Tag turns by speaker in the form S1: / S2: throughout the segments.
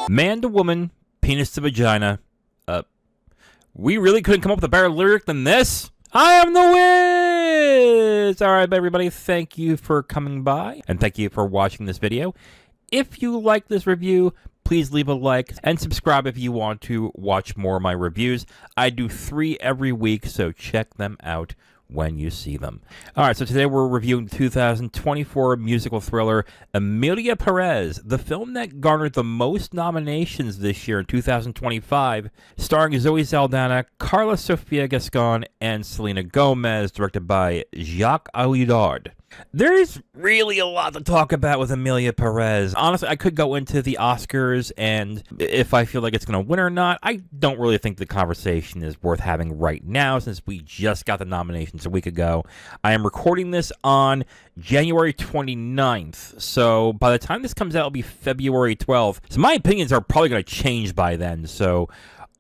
S1: Man to woman, penis to vagina. We really couldn't come up with a better lyric than this. I am the Wiz! Alright, everybody, thank you for coming by, and thank you for watching this video. If you like this review, please leave a like, and subscribe if you want to watch more of my reviews. I do 3 every week, so check them out when you see them. Alright, so today we're reviewing the 2024 musical thriller Emilia Perez, the film that garnered the most nominations this year in 2025, starring Zoe Saldana, Carla Sofia Gascon, and Selena Gomez, directed by Jacques Audiard. There's really a lot to talk about with Emilia Perez. Honestly, I could go into the Oscars and if I feel like it's going to win or not. I don't really think the conversation is worth having right now since we just got the nominations a week ago. I am recording this on January 29th, so by the time this comes out, it'll be February 12th. So my opinions are probably going to change by then, so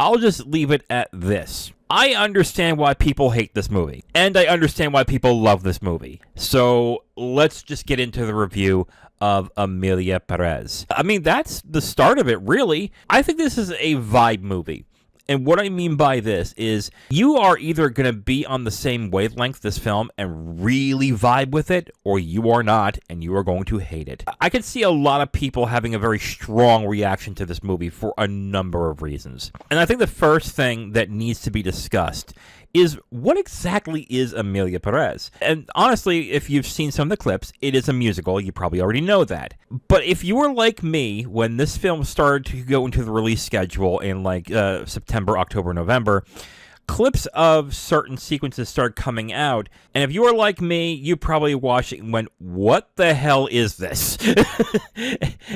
S1: I'll just leave it at this. I understand why people hate this movie, and I understand why people love this movie. So let's just get into the review of Emilia Perez. I mean, that's the start of it, really. I think this is a vibe movie. And what I mean by this is you are either going to be on the same wavelength this film and really vibe with it, or you are not, and you are going to hate it. I can see a lot of people having a very strong reaction to this movie for a number of reasons. And I think the first thing that needs to be discussed is what exactly is Emilia Perez? And honestly, if you've seen some of the clips, it is a musical. You probably already know that. But if you were like me, when this film started to go into the release schedule in like September, October, November, clips of certain sequences started coming out, and if you were like me, you probably watched it and went, what the hell is this?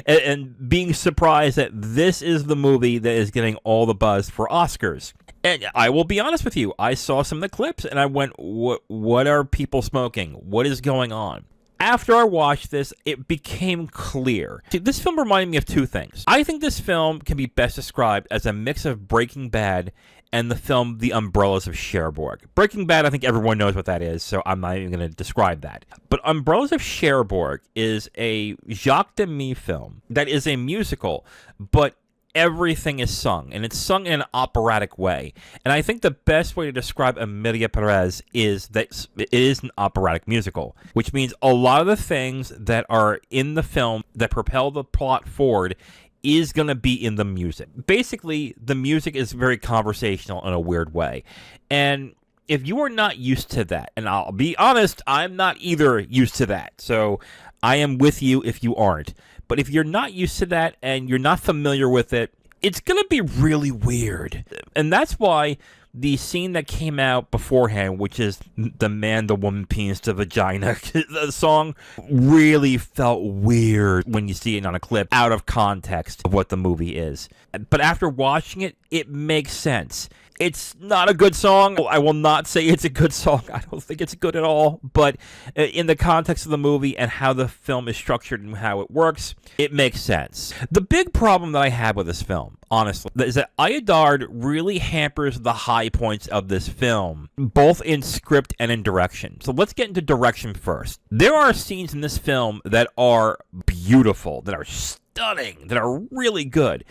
S1: and being surprised that this is the movie that is getting all the buzz for Oscars. And I will be honest with you, I saw some of the clips and I went, what are people smoking? What is going on? After I watched this, it became clear. See, this film reminded me of 2 things. I think this film can be best described as a mix of Breaking Bad and the film The Umbrellas of Cherbourg. Breaking Bad, I think everyone knows what that is, so I'm not even going to describe that. But Umbrellas of Cherbourg is a Jacques Demy film that is a musical, but everything is sung, and it's sung in an operatic way. And I think the best way to describe Emilia Perez is that it is an operatic musical, which means a lot of the things that are in the film that propel the plot forward is going to be in the music. Basically, the music is very conversational in a weird way. And if you are not used to that, and I'll be honest, I'm not either used to that, so I am with you if you aren't. But if you're not used to that and you're not familiar with it, it's going to be really weird. And that's why the scene that came out beforehand, which is the man, the woman, penis to vagina, the song really felt weird when you see it on a clip out of context of what the movie is. But after watching it, it makes sense. It's not a good song. I will not say it's a good song. I don't think it's good at all. But in the context of the movie and how the film is structured and how it works, it makes sense. The big problem that I have with this film, honestly, is that Audiard really hampers the high points of this film, both in script and in direction. So let's get into direction first. There are scenes in this film that are beautiful, that are stunning, that are really good.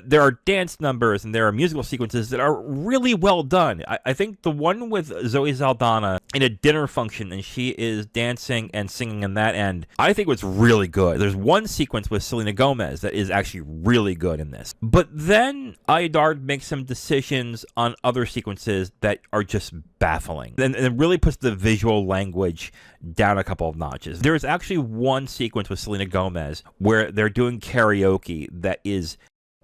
S1: There are dance numbers and there are musical sequences that are really well done. I think the one with Zoe Saldana in a dinner function and she is dancing and singing in that end, I think was really good. There's one sequence with Selena Gomez that is actually really good in this. But then Audiard makes some decisions on other sequences that are just baffling. And it really puts the visual language down a couple of notches. There is actually one sequence with Selena Gomez where they're doing karaoke that is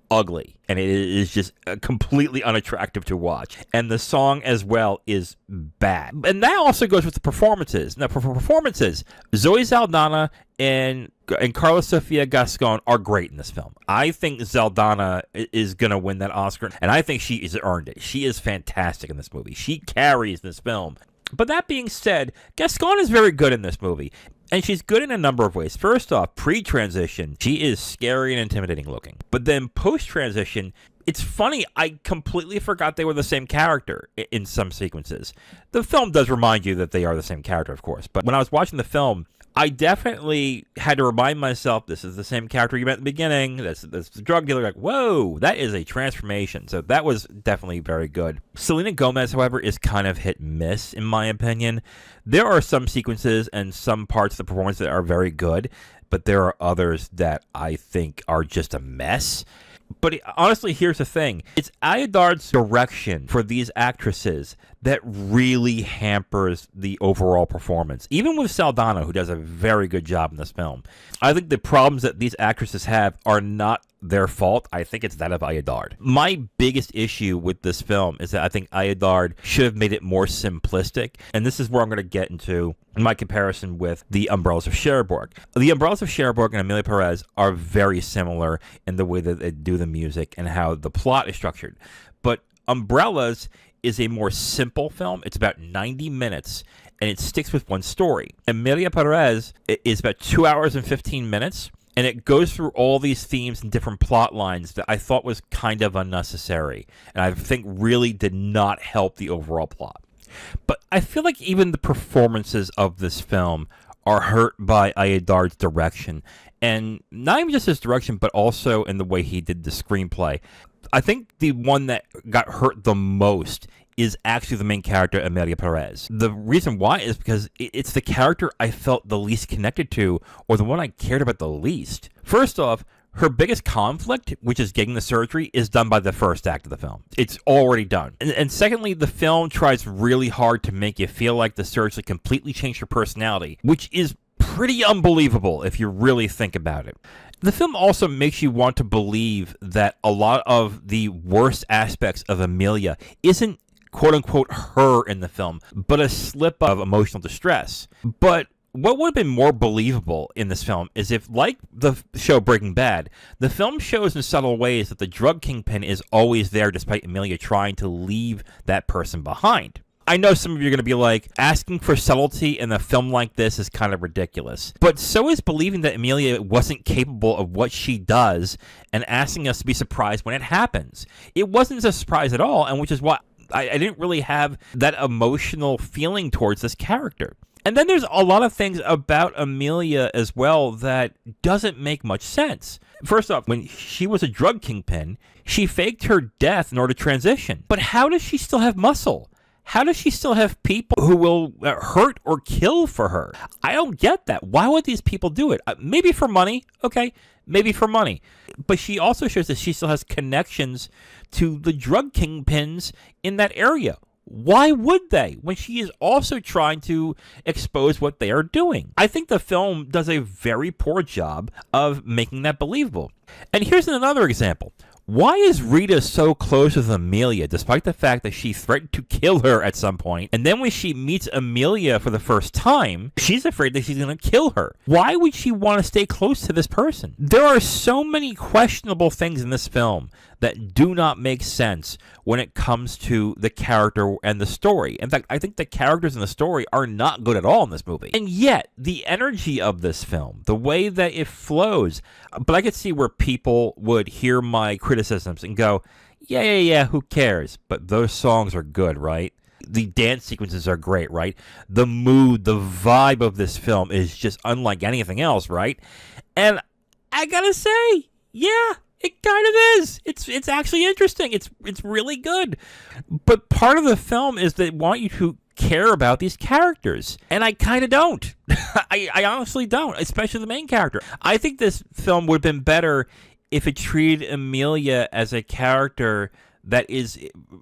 S1: ugly, and it is just completely unattractive to watch. And the song as well is bad. And that also goes with the performances. Now, for performances, Zoe Saldana and Carla Sofia Gascon are great in this film. I think Saldana is going to win that Oscar, and I think she has earned it. She is fantastic in this movie. She carries this film. But that being said, Gascon is very good in this movie. And she's good in a number of ways. First off, pre-transition, she is scary and intimidating looking. But then post-transition, It's funny, I completely forgot they were the same character in some sequences. The film does remind you that they are the same character, of course, but when I was watching the film, I definitely had to remind myself, this is the same character you met in the beginning, that's the drug dealer, like, whoa, that is a transformation. So that was definitely very good. Selena Gomez, however, is kind of hit and miss, in my opinion. There are some sequences and some parts of the performance that are very good, but there are others that I think are just a mess. But honestly, here's the thing. It's Audiard's direction for these actresses that really hampers the overall performance. Even with Saldana, who does a very good job in this film, I think the problems that these actresses have are not their fault. I think it's that of Audiard. My biggest issue with this film is that I think Audiard should have made it more simplistic. And this is where I'm going to get into my comparison with The Umbrellas of Cherbourg. The Umbrellas of Cherbourg and Emilia Perez are very similar in the way that they do the music and how the plot is structured. But Umbrellas is a more simple film. It's about 90 minutes, and it sticks with one story. Emilia Perez is about 2 hours and 15 minutes, and it goes through all these themes and different plot lines that I thought was kind of unnecessary, and I think really did not help the overall plot. But I feel like even the performances of this film are hurt by Audiard's direction, and not even just his direction, but also in the way he did the screenplay. I think the one that got hurt the most is actually the main character, Emilia Perez. The reason why is because it's the character I felt the least connected to, or the one I cared about the least. First off, her biggest conflict, which is getting the surgery, is done by the first act of the film. It's already done. And secondly, the film tries really hard to make you feel like the surgery completely changed her personality, which is pretty unbelievable if you really think about it. The film also makes you want to believe that a lot of the worst aspects of Emilia isn't quote-unquote her in the film, but a slip of emotional distress. But what would have been more believable in this film is if, like the show Breaking Bad, the film shows in subtle ways that the drug kingpin is always there despite Emilia trying to leave that person behind. I know some of you are going to be like, asking for subtlety in a film like this is kind of ridiculous. But so is believing that Emilia wasn't capable of what she does and asking us to be surprised when it happens. It wasn't a surprise at all, and which is why I didn't really have that emotional feeling towards this character. And then there's a lot of things about Emilia as well that doesn't make much sense. First off, when she was a drug kingpin, she faked her death in order to transition. But how does she still have muscle? How does she still have people who will hurt or kill for her? I don't get that. Why would these people do it? Maybe for money. Okay, maybe for money. But she also shows that she still has connections to the drug kingpins in that area. Why would they, when she is also trying to expose what they are doing? I think the film does a very poor job of making that believable. And here's another example. Why is Rita so close with Emilia, despite the fact that she threatened to kill her at some point, and then when she meets Emilia for the first time, she's afraid that she's going to kill her? Why would she want to stay close to this person? There are so many questionable things in this film that do not make sense when it comes to the character and the story. In fact, I think the characters in the story are not good at all in this movie. And yet, the energy of this film, the way that it flows, but I could see where people would hear my criticisms and go, yeah, who cares? But those songs are good, right? The dance sequences are great, right? The mood, the vibe of this film is just unlike anything else, right? And I gotta say, yeah, it kind of is. It's actually interesting. It's really good. But part of the film is they want you to care about these characters. And I kind of don't. I honestly don't, especially the main character. I think this film would have been better if it treated Emilia as a character that is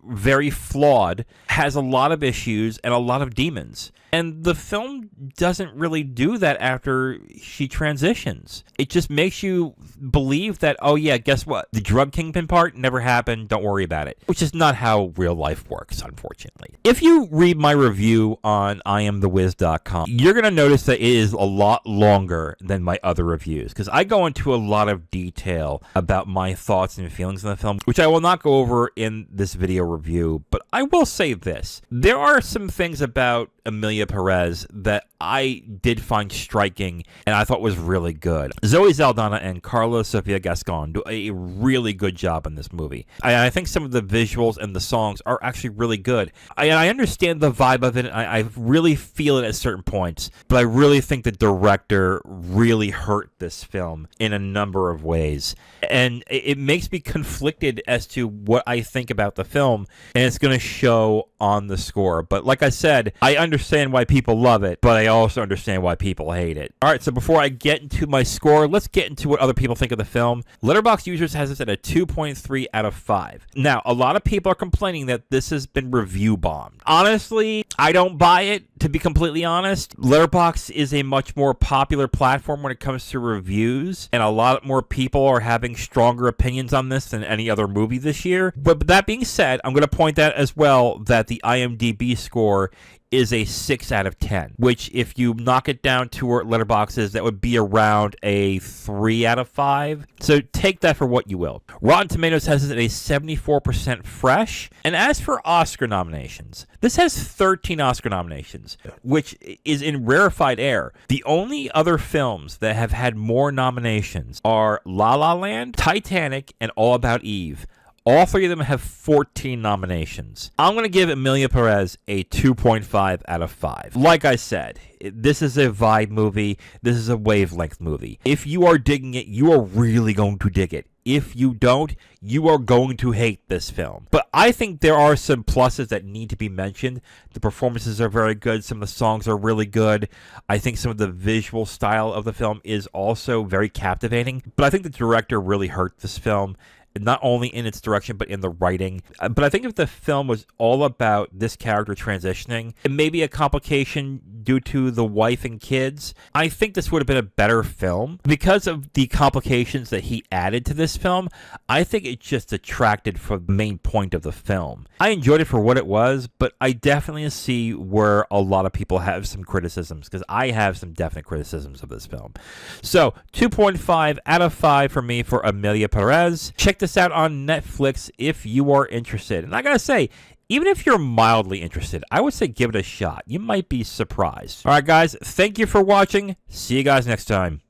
S1: very flawed, has a lot of issues, and a lot of demons. And the film doesn't really do that after she transitions. It just makes you believe that, oh yeah, guess what? The drug kingpin part never happened, don't worry about it. Which is not how real life works, unfortunately. If you read my review on IamTheWiz.com, you're going to notice that it is a lot longer than my other reviews, because I go into a lot of detail about my thoughts and feelings in the film, which I will not go over in this video review, but I will say this. There are some things about Emilia Perez that I did find striking and I thought was really good. Zoe Saldana and Carla Sofia Gascon do a really good job in this movie. I think some of the visuals and the songs are actually really good. I understand the vibe of it. I really feel it at certain points, but I really think the director really hurt this film in a number of ways. And it makes me conflicted as to what I think about the film, and it's going to show on the score. But like I said, I understand why people love it, but I also understand why people hate it. All right, so before I get into my score, let's get into what other people think of the film. Letterboxd users has this at a 2.3 out of 5. Now, a lot of people are complaining that this has been review bombed. Honestly, I don't buy it, to be completely honest. Letterboxd is a much more popular platform when it comes to reviews, and a lot more people are having stronger opinions on this than any other movie this year. But that being said, I'm going to point out as well that the IMDb score is a 6 out of 10, which if you knock it down to where Letterboxd is, that would be around a 3 out of 5. So take that for what you will. Rotten Tomatoes has it at a 74% fresh. And as for Oscar nominations, this has 13 Oscar nominations, which is in rarefied air. The only other films that have had more nominations are La La Land, Titanic, and All About Eve. All three of them have 14 nominations. I'm going to give Emilia Perez a 2.5 out of 5. Like I said, this is a vibe movie. This is a wavelength movie. If you are digging it, you are really going to dig it. If you don't, you are going to hate this film. But I think there are some pluses that need to be mentioned. The performances are very good. Some of the songs are really good. I think some of the visual style of the film is also very captivating. But I think the director really hurt this film, not only in its direction, but in the writing. But I think if the film was all about this character transitioning, and maybe a complication due to the wife and kids, I think this would have been a better film. Because of the complications that he added to this film, I think it just detracted from the main point of the film. I enjoyed it for what it was, but I definitely see where a lot of people have some criticisms, because I have some definite criticisms of this film. So, 2.5 out of 5 for me for Emilia Perez. Check this out on Netflix if you are interested. And I gotta say, even if you're mildly interested, I would say give it a shot. You might be surprised. All right, guys, thank you for watching. See you guys next time.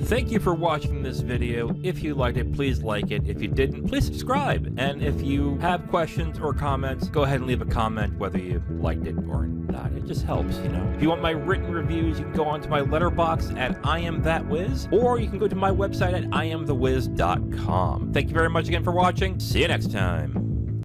S1: Thank you for watching this video. If you liked it, please like it. If you didn't, please subscribe. And if you have questions or comments, go ahead and leave a comment whether you liked it or not. It just helps, you know. If you want my written reviews, you can go onto my Letterboxd at IamThatWiz, or you can go to my website at IamTheWiz.com. Thank you very much again for watching. See you next time.